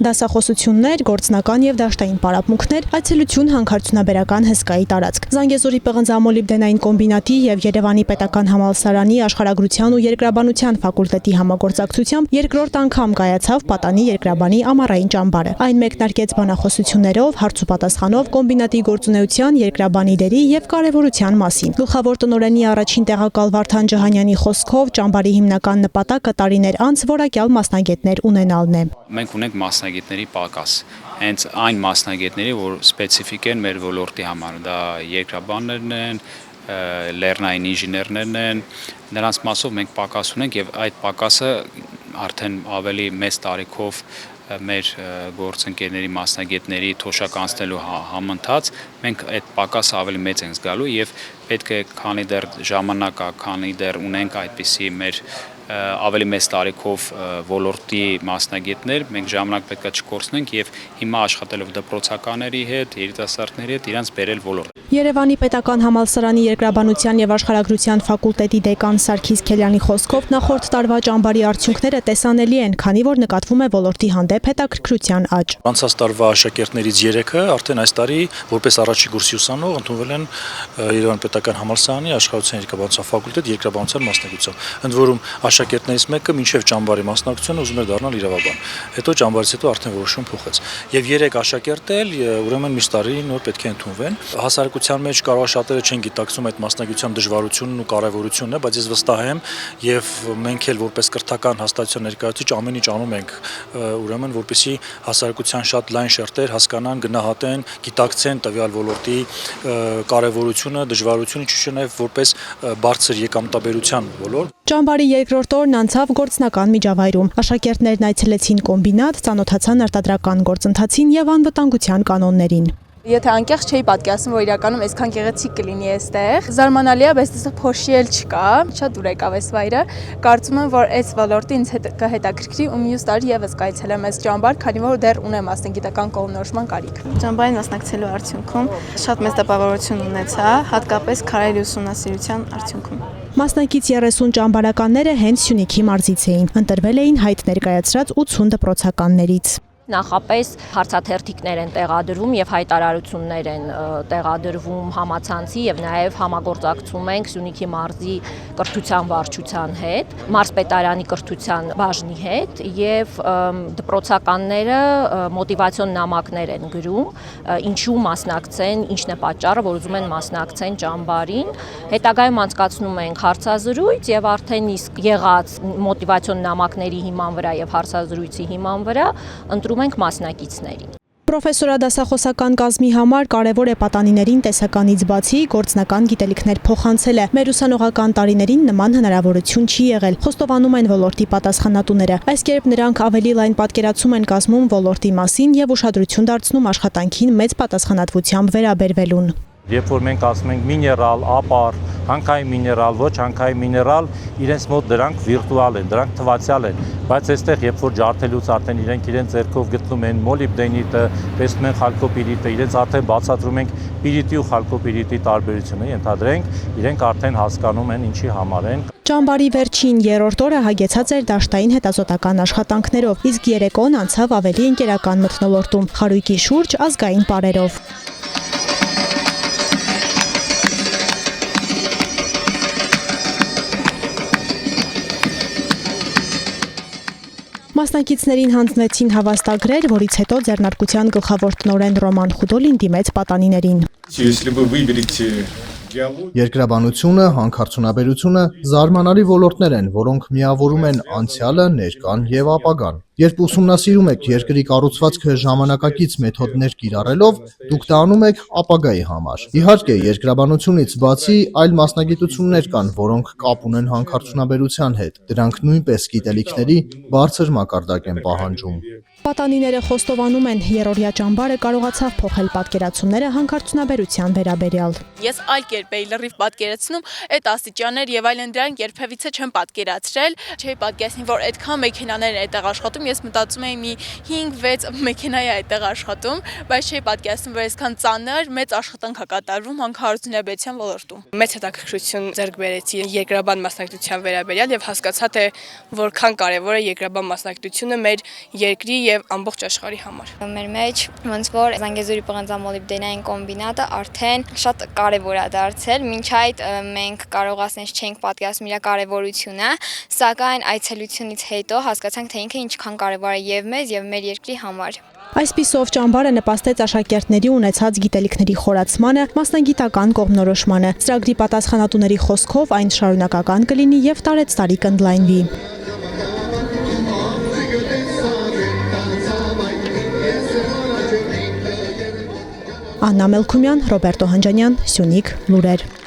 Դասախոսություններ, գործնական եւ դաշտային պարապմունքներ, այցելություն հանքարդյունաբերական հսկայի տարածք։ Զանգեզուրի պղնձամոլիբդենային կոմբինատի եւ Երևանի պետական համալսարանի աշխարհագրության ու երկրաբանության ֆակուլտետի համագործակցությամբ երկրորդ անգամ կայացավ Պատանի երկրաբանի ամառային ճամբարը։ Այն մեկնարկեց բանախոսություններով, հարց ու պատասխանով կոմբինատի գործունեության, երկրաբանի դերի եւ կարեւորության մասին։ Գլխավոր տնօրենի առաջին տեղակալ Վարդան Ջհանյանի խոսքով ճամբարի հիմնական նպատակը տարիներ անց որակյալ մասնագետներ ունենալն է։ Մենք ունենք մասնագետների պակաս, հենց այն մասնագետների, որ սպეციფიկ են մեր ոլորտի համար, դա երկրաբաններն են, լեռնային ինժեներներն են, նրանց մասով մենք պակաս ունենք եւ այդ պակասը արդեն ավելի մեծ տարիքով մեր գործընկերների մասնագետների թոշականցնելու համընթաց մենք այդ պակասը ավելի մեծ ենք զգալու եւ պետք է քանի դեռ ժամանակ է, քանի դեռ ունենք այդպիսի մեր ավելի մեծ տարիքով ոլորտի մասնագետներ, մենք ժամանակ պետք է չկորցնենք եւ հիմա աշխատելով դպրոցականների հետ, երիտասարդների հետ իրանց բերել ոլորտ։ Երևանի պետական համալսարանի երկրաբանության եւ աշխարհագրության ֆակուլտետի դեկան Սարգիս Քելյանի խոսքով նախորդ տարվա ճամբարի արդյունքները տեսանելի են, քանի որ նկատվում է ոլորտի հանդեպ հետաքրքրության աճ։ Անցած տարվա աշակերտներից 3-ը արդեն այս տարի որպես առաջի կուրսի ուսանող ընդունվել են Երևանի պետական համալսարանի աշխարհագրության երկրաբանության ֆակուլտետ երկրաբանության մասնագիտությամբ։ Ընդ որում աշակերտներից մեկը մինչև ճամբարի մասնակցությունը ուզում էր դառնալ իրավաբան։ Հետո ճամբարից հետո արդեն որոշում փոխեց։ Եվ 3 աշակերտ էլ ուրեմն մյուս տարի նոր պետք է ընդունվեն։ Հասարակության մեջ կարող է շատերը չեն գիտակցում այդ մասնագիտության դժվարությունն ու կարևորությունն է, բայց ես վստահ եմ եւ մենք էլ որպես կրթական հաստատության ներկայացուցիչ ամեն ինչ անում ենք ուրեմն որպեսզի հասարակության շատ լայն շերտեր հասկանան, գնահատեն, գիտակցեն տվյալ ոլորտի կարևորությունը, դժվարությունը, ինչու՞ նաեւ որպես բարձր եկամտաբերության ոլորտ։ Ճամբարի երկրորդ օրն անցավ գործնական միջավայրում։ Աշակերտներն այցելեցին կոմբինատ, ծանոթացան արտադրական գործընթացին եւ անվտանգության կանոններին։ Եթե անկեղծ չէի պատկերացնում, որ իրականում այսքան գեղեցիկ կլինի այստեղ։ Զարմանալի է, բայց այստեղ փոշի էլ չկա, շատ դուր եկավ այս վայրը։ Կարծում եմ, որ այս ոլորտը ինձ կհետաքրքրի ու մյուս տարի եւս կայցելեմ այս ճամբար, քանի որ դեռ ունեմ մասնագիտական կողմնորոշման կարիք։ Ճամբարին մասնակցելու արդյունքում շատ մեծ տպավորություն ունեցա, հատկապես քարայրի ուսումնասիրության արդյունքում։ Մասնակից 30 ճամբարականները հենց Սյունիքի մարզից էին, ընտրվել էին հայտ ներկայացրած 80 դպրոցականներից։ Նախապես հարցաթերթիկներ են տեղադրվում եւ հայտարարություններ են տեղադրվում համացանցի եւ նաեւ համագործակցում ենք Սյունիքի մարզի կրթության վարչության հետ, մարզպետարանի կրթության բաժնի հետ եւ դպրոցականները մոտիվացիոն նամակներ են գրում, ինչու մասնակցեն, ինչն է պատճառը, որ ուզում են մասնակցեն ճամբարին։ Հետագայում անցկացնում ենք հարցազրույց եւ արդեն իսկ եղած մոտիվացիոն նամակների հիման վրա եւ հարցազրույցի հիման վրա ընտրում ենք մասնակիցներին։ Պրոֆեսորադասախոսական կազմի համար կարևոր է պատանիներին տեսականից բացի գործնական գիտելիքներ փոխանցելը։ Մեր ուսանողական տարիներին նման հնարավորություն չի եղել, խոստովանում են ոլորտի պատասխանատուները։ Այս կերպ նրանք ավելի լայն պատկերացում են կազմում ոլորտի մասին եւ ուշադրություն դարձնում աշխատանքին մեծ պատասխանատվությամբ վերաբերվելուն։ Երբ որ մենք ասում ենք միներալ, ապար, հանքային միներալ, ոչ հանքային միներալ, իրենց մոտ դրանք վիրտուալ են, դրանք թվացial են, բայց այստեղ երբ որ ջարդելուց արդեն իրենց ձեռքով գտնում են մոլիբդենիտը, տեսնում են խալկոպիրիտը, իրենց արդեն բացատրում ենք պիրիտի ու խալկոպիրիտի տարբերությունը, ենթադրենք, իրենք արդեն հասկանում են ինչի համար են։ Ճամբարի վերջին երրորդ օրը հագեցած էր դաշտային հետազոտական աշխատանքներով, իսկ երեկոն անցավ ավելի ընկերական մթնոլորտում, խարույկի շուրջ ազգային պարերով։ Մասնակիցներին հանձնվեցին հավաստագրեր, որից հետո ձեռնարկության գլխավոր տնօրեն Ռոման Խուդոլին դիմեց պատանիներին։ Երկրաբանությունը, հանքարդյունաբերությունը զարմանալի ոլորտներ են, որոնք միավորում են անցյալը, ներկան եւ ապագան։ Երբ ուսումնասիրում եք երկրի կառուցվածքը ժամանակակից մեթոդներ կիրառելով, դուք դա անում եք ապագայի համար։ Իհարկե, երկրաբանությունից բացի այլ մասնագիտություններ կան, որոնք կապ ունեն հանքարդյունաբերության հետ։ Դրանք նույնպես գիտելիքների բարձր մակարդակ են պահանջում։ Պատանիները խոստովանում են, երրորդյա ճամբարը կարողացավ փոխել պատկերացումները հանքարդյունաբերության վերաբերյալ։ Ես այլ կերպ էի լրիվ պատկերացնում այդ աստիճաններ եւ այլն դրանք երբևիցե չեմ պատկերացրել։ Չէի պատկերացնի, որ այդքան մեքենաներ են այդտեղ աշխատում, ես մտածում էի մի 5-6 մեքենա է այդտեղ աշխատում, բայց չէի պատկերացնում, որ այսքան ծանր մեծ աշխատանք է կատարվում հանքարդյունաբերության ոլորտում։ Մեծ հետաքրքրություն ձեռք բերեցի երկրաբան մասնագիտության վերաբերյալ եւ հասկացա թե որքան կարեւոր է երկրաբան մասնագիտությունը մեր երկրի եւ ամբողջ աշխարհի համար։ Մեր մեջ ոնց որ Զանգեզուրի պղնձամոլիբդենային կոմբինատը արդեն շատ կարևոր է դարձել, մինչ այդ մենք կարող ասենք չենք պատկերացնում իր կարևորությունը, սակայն այցելությունից հետո հասկացանք թե ինքը ինչքան կարևոր է եւ մեզ եւ մեր երկրի համար։ Այսպիսով ճամբարը նպաստեց աշակերտների ունեցած գիտելիքների խորացմանը, մասնագիտական կողմնորոշմանը։ Ծրագրի պատասխանատուների խոսքով այն շարունակական կլինի եւ տարեցտարի կընդլայնվի։ Աննա Մելքումյան, Ռոբերտո Հանջանյան, Սյունիք, լուրեր։